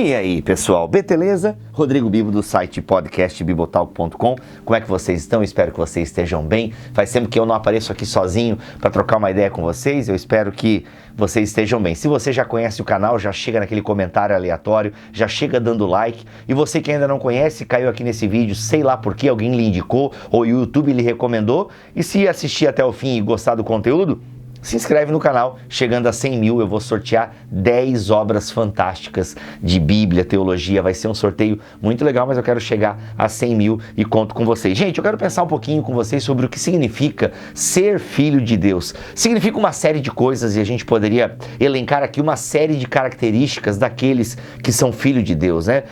E aí, pessoal, beleza? Rodrigo Bibo do site podcastbibotalk.com. Como é que vocês estão? Espero que vocês estejam bem. Faz tempo que eu não apareço aqui sozinho para trocar uma ideia com vocês. Eu espero que vocês estejam bem. Se você já conhece o canal, já chega naquele comentário aleatório, já chega dando like. E você que ainda não conhece, caiu aqui nesse vídeo, sei lá por que alguém lhe indicou ou o YouTube lhe recomendou. E se assistir até o fim e gostar do conteúdo, se inscreve no canal. Chegando a 100 mil eu vou sortear 10 obras fantásticas de Bíblia, teologia. Vai ser um sorteio muito legal, mas eu quero chegar a 100 mil e conto com vocês. Gente, eu quero pensar um pouquinho com vocês sobre o que significa ser filho de Deus. Significa uma série de coisas e a gente poderia elencar aqui uma série de características daqueles que são filho de Deus, né?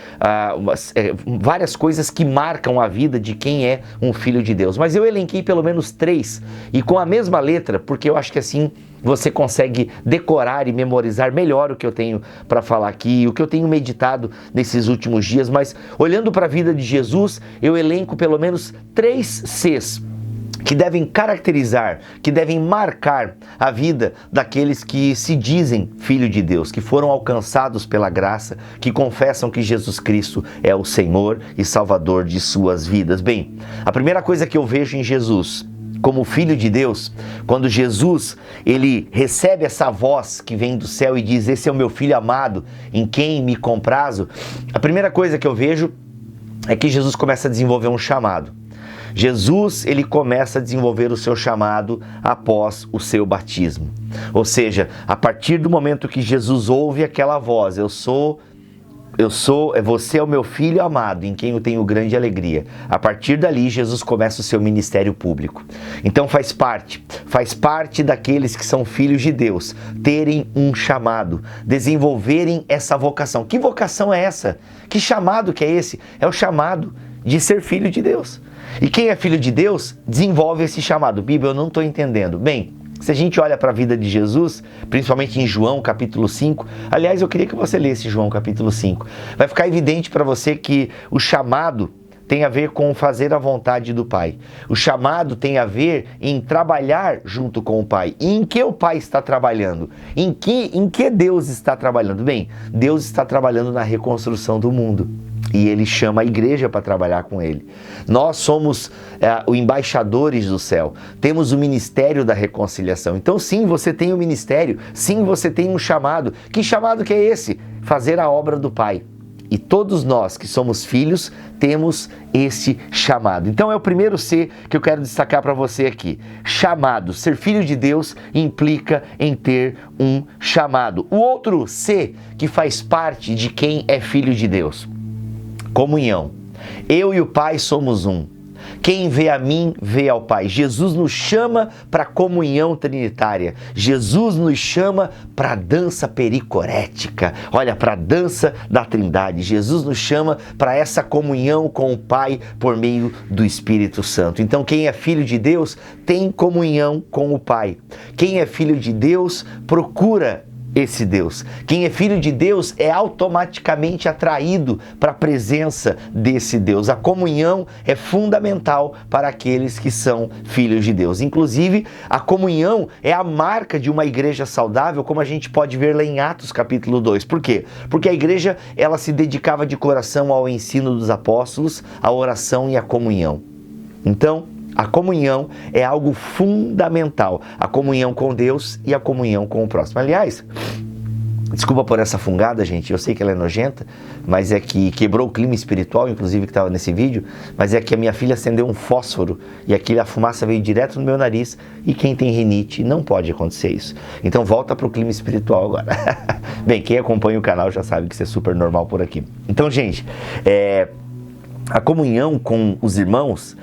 Várias coisas que marcam a vida de quem é um filho de Deus. Mas eu elenquei pelo menos 3 e com a mesma letra, porque eu acho que assim você consegue decorar e memorizar melhor o que eu tenho para falar aqui, o que eu tenho meditado nesses últimos dias. Mas olhando para a vida de Jesus, eu elenco pelo menos 3 Cs que devem caracterizar, que devem marcar a vida daqueles que se dizem filho de Deus, que foram alcançados pela graça, que confessam que Jesus Cristo é o Senhor e Salvador de suas vidas. Bem, a primeira coisa que eu vejo em Jesus como filho de Deus, quando Jesus ele recebe essa voz que vem do céu e diz: esse é o meu filho amado, em quem me comprazo, a primeira coisa que eu vejo é que Jesus começa a desenvolver um chamado. Jesus ele começa a desenvolver o seu chamado após o seu batismo. Ou seja, a partir do momento que Jesus ouve aquela voz: você é o meu filho amado, em quem eu tenho grande alegria. A partir dali, Jesus começa o seu ministério público. Então faz parte daqueles que são filhos de Deus, terem um chamado, desenvolverem essa vocação. Que vocação é essa? Que chamado que é esse? É o chamado de ser filho de Deus. E quem é filho de Deus, desenvolve esse chamado. Bíblia, eu não estou entendendo. Bem, se a gente olha para a vida de Jesus, principalmente em João capítulo 5, aliás, eu queria que você lesse João capítulo 5, vai ficar evidente para você que o chamado tem a ver com fazer a vontade do Pai. O chamado tem a ver em trabalhar junto com o Pai. E em que o Pai está trabalhando? Em que Deus está trabalhando? Bem, Deus está trabalhando na reconstrução do mundo. E Ele chama a igreja para trabalhar com Ele. Nós somos os embaixadores do céu. Temos o ministério da reconciliação. Então sim, você tem um ministério. Sim, você tem um chamado. Que chamado que é esse? Fazer a obra do Pai. E todos nós que somos filhos temos esse chamado. Então é o primeiro C que eu quero destacar para você aqui. Chamado. Ser filho de Deus implica em ter um chamado. O outro C que faz parte de quem é filho de Deus: comunhão. Eu e o Pai somos um. Quem vê a mim, vê ao Pai. Jesus nos chama para a comunhão trinitária. Jesus nos chama para a dança pericorética. Olha, para a dança da Trindade. Jesus nos chama para essa comunhão com o Pai por meio do Espírito Santo. Então, quem é filho de Deus tem comunhão com o Pai. Quem é filho de Deus procura esse Deus. Quem é filho de Deus é automaticamente atraído para a presença desse Deus. A comunhão é fundamental para aqueles que são filhos de Deus. Inclusive, a comunhão é a marca de uma igreja saudável, como a gente pode ver lá em Atos capítulo 2. Por quê? Porque a igreja ela se dedicava de coração ao ensino dos apóstolos, à oração e à comunhão. Então, a comunhão é algo fundamental. A comunhão com Deus e a comunhão com o próximo. Aliás, desculpa por essa fungada, gente. Eu sei que ela é nojenta, mas é que quebrou o clima espiritual, inclusive, que estava nesse vídeo. Mas é que a minha filha acendeu um fósforo e a fumaça veio direto no meu nariz. E quem tem rinite não pode acontecer isso. Então volta para o clima espiritual agora. Bem, quem acompanha o canal já sabe que isso é super normal por aqui. Então, gente, a comunhão com os irmãos,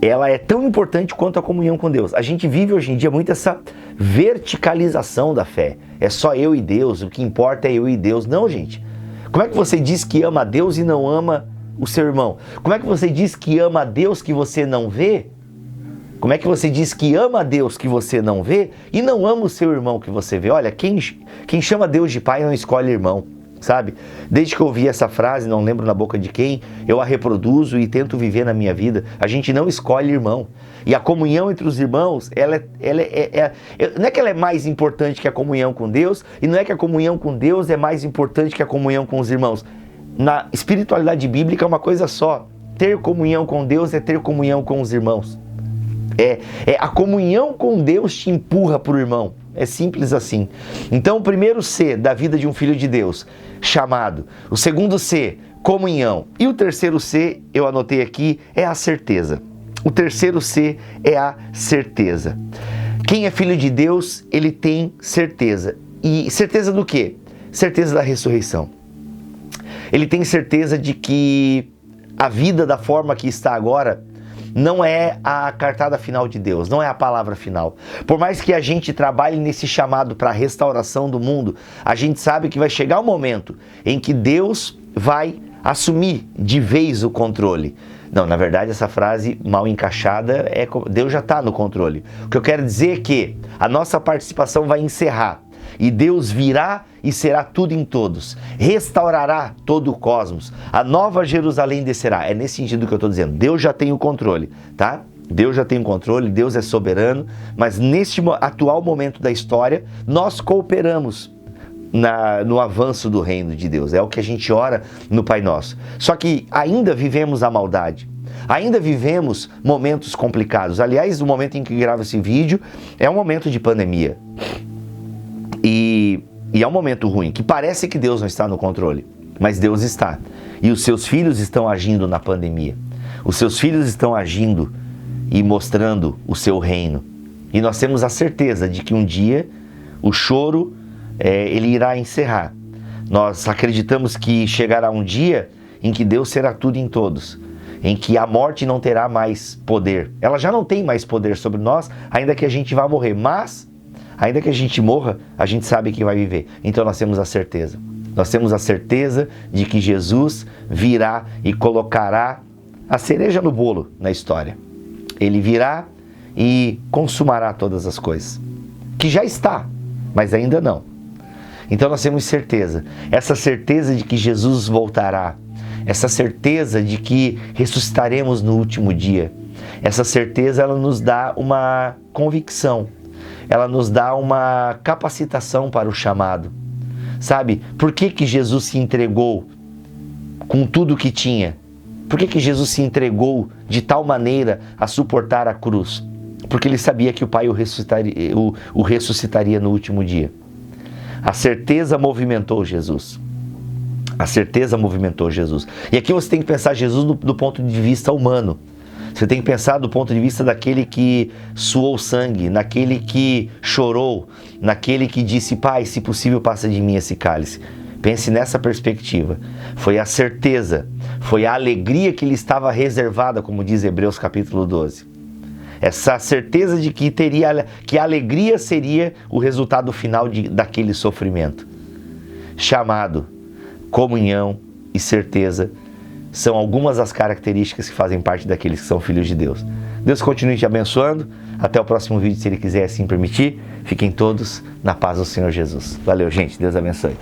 ela é tão importante quanto a comunhão com Deus. A gente vive hoje em dia muito essa verticalização da fé. É só eu e Deus, o que importa é eu e Deus. Não, gente. Como é que você diz que ama a Deus e não ama o seu irmão? Como é que você diz que ama a Deus que você não vê? Como é que você diz que ama a Deus que você não vê e não ama o seu irmão que você vê? Olha, quem chama Deus de pai não escolhe irmão. Sabe? Desde que eu ouvi essa frase, não lembro na boca de quem, eu a reproduzo e tento viver na minha vida. A gente não escolhe irmão. E a comunhão entre os irmãos, não é que ela é mais importante que a comunhão com Deus, e não é que a comunhão com Deus é mais importante que a comunhão com os irmãos. na espiritualidade bíblica é uma coisa só. Ter comunhão com Deus é ter comunhão com os irmãos. A comunhão com Deus te empurra para o irmão. É simples assim. Então, o primeiro C da vida de um filho de Deus, chamado. O segundo C, comunhão. E o terceiro C, eu anotei aqui, é a certeza. O terceiro C é a certeza. Quem é filho de Deus, ele tem certeza. E certeza do quê? Certeza da ressurreição. Ele tem certeza de que a vida da forma que está agora não é a cartada final de Deus, não é a palavra final. Por mais que a gente trabalhe nesse chamado para a restauração do mundo, a gente sabe que vai chegar um momento em que Deus vai assumir de vez o controle. Não, na verdade essa frase mal encaixada é Deus já está no controle. O que eu quero dizer é que a nossa participação vai encerrar. E Deus virá e será tudo em todos, restaurará todo o cosmos, a nova Jerusalém descerá. É nesse sentido que eu estou dizendo, Deus já tem o controle, tá? Deus já tem o controle, Deus é soberano, mas neste atual momento da história, nós cooperamos no avanço do reino de Deus, é o que a gente ora no Pai Nosso. Só que ainda vivemos a maldade, ainda vivemos momentos complicados. Aliás, o momento em que gravo esse vídeo é um momento de pandemia. E é um momento ruim, que parece que Deus não está no controle, mas Deus está. E os seus filhos estão agindo na pandemia. Os seus filhos estão agindo e mostrando o seu reino. E nós temos a certeza de que um dia o choro ele irá encerrar. Nós acreditamos que chegará um dia em que Deus será tudo em todos, em que a morte não terá mais poder. Ela já não tem mais poder sobre nós, ainda que a gente vá morrer, mas ainda que a gente morra, a gente sabe que vai viver. Então nós temos a certeza. Nós temos a certeza de que Jesus virá e colocará a cereja no bolo na história. Ele virá e consumará todas as coisas. Que já está, mas ainda não. Então nós temos certeza. Essa certeza de que Jesus voltará. Essa certeza de que ressuscitaremos no último dia. Essa certeza, ela nos dá uma convicção. Ela nos dá uma capacitação para o chamado. Sabe? Por que Jesus se entregou com tudo que tinha? Por que Jesus se entregou de tal maneira a suportar a cruz? Porque ele sabia que o Pai o ressuscitaria no último dia. A certeza movimentou Jesus. A certeza movimentou Jesus. E aqui você tem que pensar Jesus do ponto de vista humano. Você tem que pensar do ponto de vista daquele que suou sangue, naquele que chorou, naquele que disse, Pai, se possível, passa de mim esse cálice. Pense nessa perspectiva. Foi a certeza, foi a alegria que lhe estava reservada, como diz Hebreus capítulo 12. Essa certeza de que a alegria seria o resultado final daquele sofrimento. Chamado, comunhão e certeza são algumas das características que fazem parte daqueles que são filhos de Deus. Deus continue te abençoando. Até o próximo vídeo, se Ele quiser assim permitir. Fiquem todos na paz do Senhor Jesus. Valeu, gente. Deus abençoe.